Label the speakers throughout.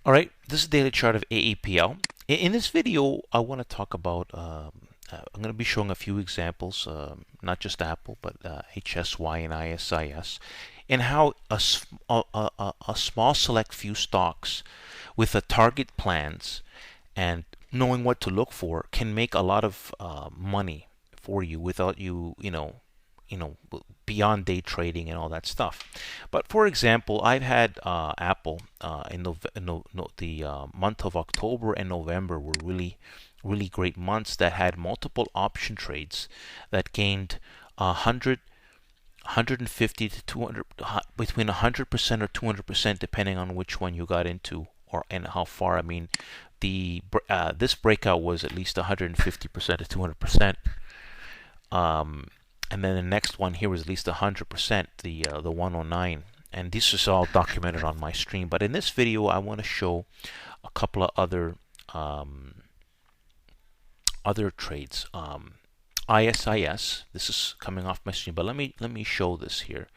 Speaker 1: All right, this is the daily chart of AAPL. In this video, I want to talk about, I'm going to be showing a few examples, not just Apple, but HSY and ISIS, and how a small select few stocks with a target plans and knowing what to look for can make a lot of money for you without you beyond day trading and all that stuff. But for example, I've had Apple in the month of October and November were really great months that had multiple option trades that gained 150 to 200, between 100% or 200% depending on which one you got into or and how far. I mean, this breakout was at least 150% to 200%. And then the next one here was at least 100%, the 109. And this is all documented on my stream. But in this video, I want to show a couple of other trades. ISIS. This is coming off my stream, but let me show this here.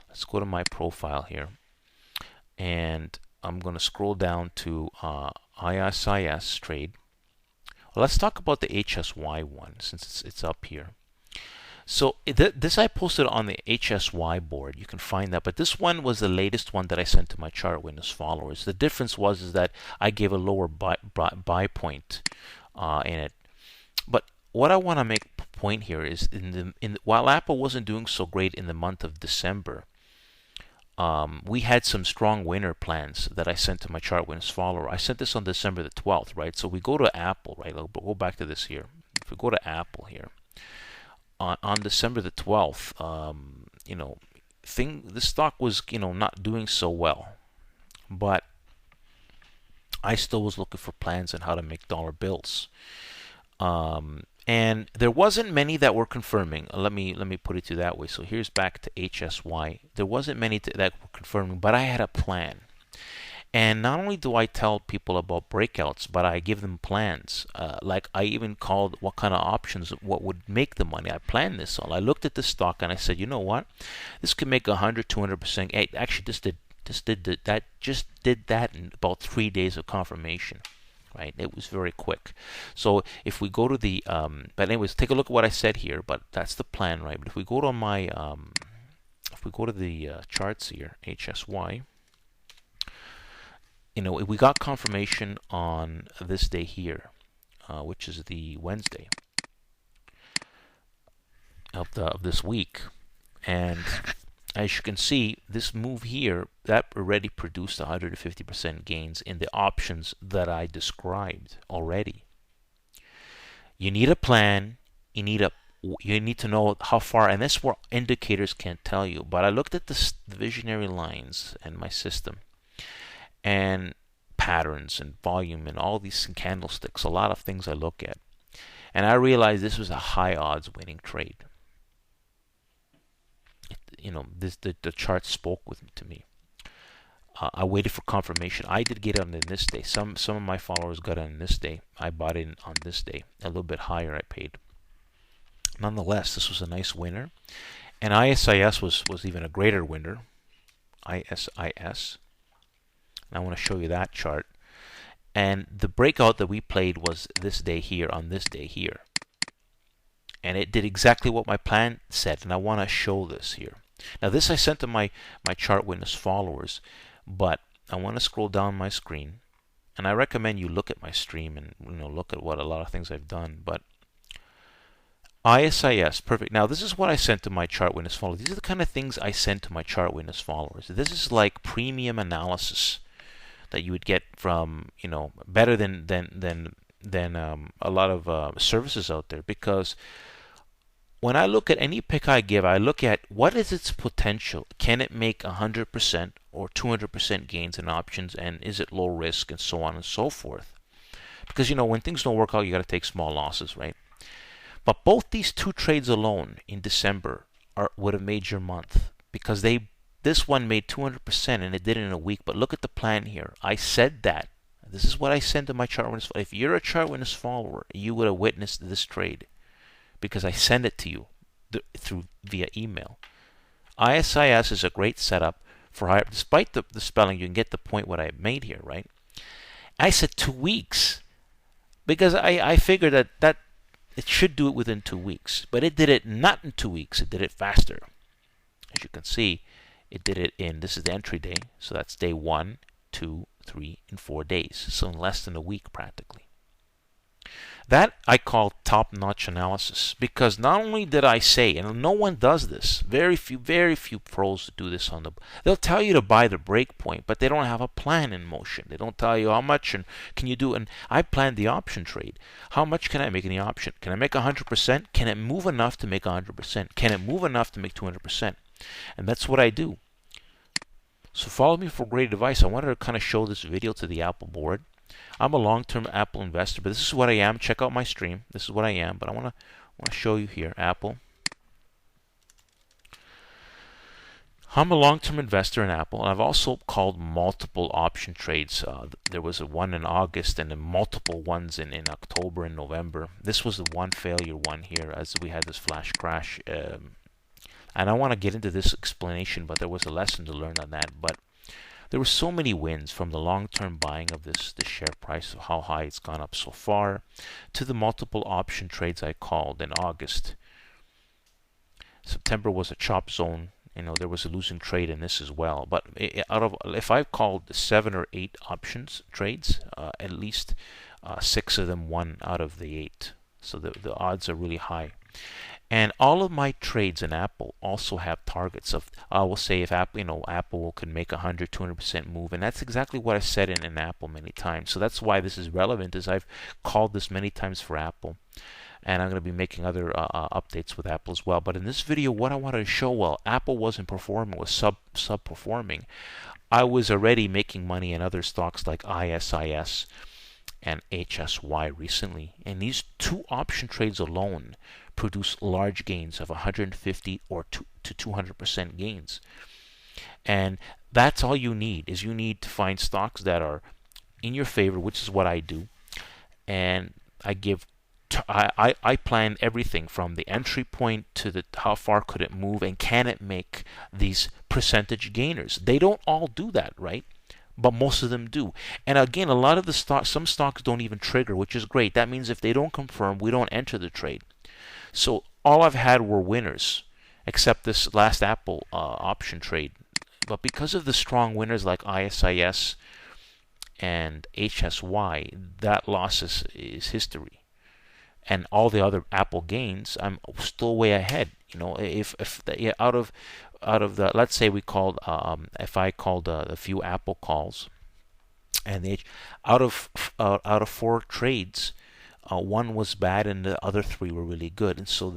Speaker 1: Let's go to my profile here, and I'm going to scroll down to ISIS trade. Well, let's talk about the HSY one since it's up here. So this I posted on the HSY board. You can find that, but this one was the latest one that I sent to my chart witness followers. The difference is that I gave a lower buy point in it. But what I want to make point here is while Apple wasn't doing so great in the month of December, we had some strong winner plans that I sent to my chart witness follower. I sent this on December the 12th, right? So we go to Apple, right? I'll go back to this here. If we go to Apple here. On December the 12th, the stock was not doing so well, but I still was looking for plans on how to make dollar bills, and there wasn't many that were confirming. Let me put it to that way. So here's back to HSY. There wasn't many that were confirming, but I had a plan. And not only do I tell people about breakouts, but I give them plans. Like I even called what kind of options, what would make the money. I planned this all. I looked at the stock and I said, you know what? This could make 100, 200%. Actually, just did that in about 3 days of confirmation. Right? It was very quick. So if we go to the, but anyways, take a look at what I said here. But that's the plan, right? But if we go to my, if we go to the charts here, HSY. We got confirmation on this day here, which is the Wednesday of this week, and as you can see, this move here that already produced 150% gains in the options that I described already. You need a plan. You need to know how far, and that's where indicators can't tell you. But I looked at the visionary lines and my system, and patterns and volume and all these candlesticks, a lot of things I look at, and I realized this was a high odds winning trade. The chart spoke to me. I waited for confirmation. I did get it on this day. Some of my followers got it on this day. I bought it on this day. A little bit higher I paid. Nonetheless, this was a nice winner, and ISIS was even a greater winner. ISIS. I want to show you that chart. And the breakout that we played was this day here on this day here. And it did exactly what my plan said. And I want to show this here. Now this I sent to my chart witness followers, but I want to scroll down my screen. And I recommend you look at my stream and look at what a lot of things I've done. But ISIS, perfect. Now this is what I sent to my chart witness followers. These are the kind of things I sent to my chart witness followers. This is like premium analysis that you would get from, better than a lot of services out there. Because when I look at any pick I give, I look at what is its potential. Can it make 100% or 200% gains in options, and is it low risk, and so on and so forth. Because when things don't work out, you got to take small losses, right? But both these two trades alone in December would have made your month, because this one made 200% and it did it in a week. But look at the plan here. I said that. This is what I sent to my chart witness. If you're a chart witness follower, you would have witnessed this trade, because I send it to you via email. ISIS is a great setup for higher. Despite the spelling, you can get the point what I made here, right? I said 2 weeks because I figured that it should do it within 2 weeks, but it did it not in 2 weeks. It did it faster. As you can see, it did it in, this is the entry day, so that's day 1, 2, 3, and 4 days. So in less than a week practically. That I call top-notch analysis, because not only did I say, and no one does this, very few pros do this on the, they'll tell you to buy the break point, but they don't have a plan in motion. They don't tell you how much and can you do, and I planned the option trade. How much can I make in the option? Can I make 100%? Can it move enough to make 100%? Can it move enough to make 200%? And that's what I do. So follow me for great advice. I wanted to kind of show this video to the Apple board. I'm a long-term Apple investor, but this is what I am. Check out my stream. This is what I am, but I want to show you here, Apple. I'm a long-term investor in Apple, and I've also called multiple option trades. There was a one in August and then multiple ones in October and November. This was the one failure one here as we had this flash crash. And I want to get into this explanation, but there was a lesson to learn on that. But there were so many wins from the long-term buying of this share price, of how high it's gone up so far, to the multiple option trades I called in August. September was a chop zone. You know, there was a losing trade in this as well. But if I've called 7 or 8 options trades, at least 6 of them won out of the 8. So the odds are really high. And all of my trades in Apple also have targets of, I will say if Apple, Apple can make 100, 200% move, and that's exactly what I said in Apple many times. So that's why this is relevant, is I've called this many times for Apple, and I'm going to be making other updates with Apple as well. But in this video, what I wanted to show, well, Apple wasn't performing, was sub-performing. I was already making money in other stocks like ISIS and HSY recently, and these 2 option trades alone produce large gains of 150 or to 200% gains. And that's all you need, is you need to find stocks that are in your favor, which is what I do. And I plan everything from the entry point to the how far could it move and can it make these percentage gainers. They don't all do that, right? But most of them do. And again, a lot of the stocks, some stocks don't even trigger, which is great. That means if they don't confirm, we don't enter the trade. So all I've had were winners, except this last Apple option trade. But because of the strong winners like ISIS and HSY, that loss is history. And all the other Apple gains, I'm still way ahead. If out of the, let's say we called, if I called a few Apple calls, and out of 4 trades, 1 was bad and the other 3 were really good. And so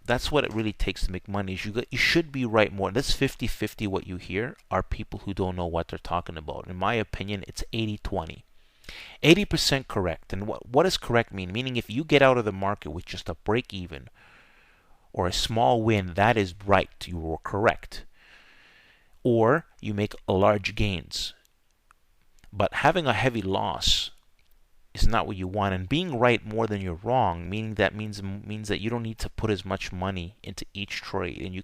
Speaker 1: that's what it really takes to make money. Is you should be right more. That's 50-50. What you hear are people who don't know what they're talking about. In my opinion, it's 80-20. 80% correct. And what does correct mean? Meaning if you get out of the market with just a break even or a small win, that is right. You were correct. Or you make large gains. But having a heavy loss is not what you want, and being right more than you're wrong, means that you don't need to put as much money into each trade, and you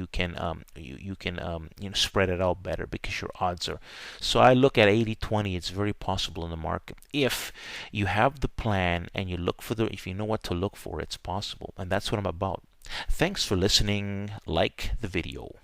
Speaker 1: can spread it out better because your odds are. So I look at 80-20. It's very possible in the market if you have the plan and you look for if you know what to look for. It's possible, and that's what I'm about. Thanks for listening. Like the video.